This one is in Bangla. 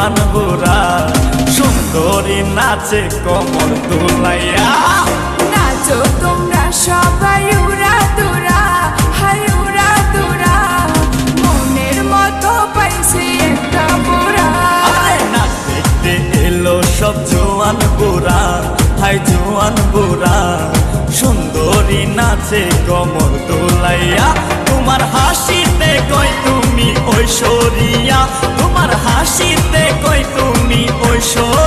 জোয়ান বুড়া সুন্দরী নাচে কমর দুলাইয়া। নাচো তোমরা সবাই উড়া দুরা, হাই উড়া দুরা, মনের মতো পাইছে একটা বুড়া। নাচ দেখতে এলো সব জোয়ান বুড়া, হাই জোয়ান বুড়া সুন্দরী নাচে কমর দোলাইয়া। তোমার হাসিতে কই তুমি ঐশ্বরিয়া, তোমার হাসিতে কই তুমি ঐশ্বরিয়া।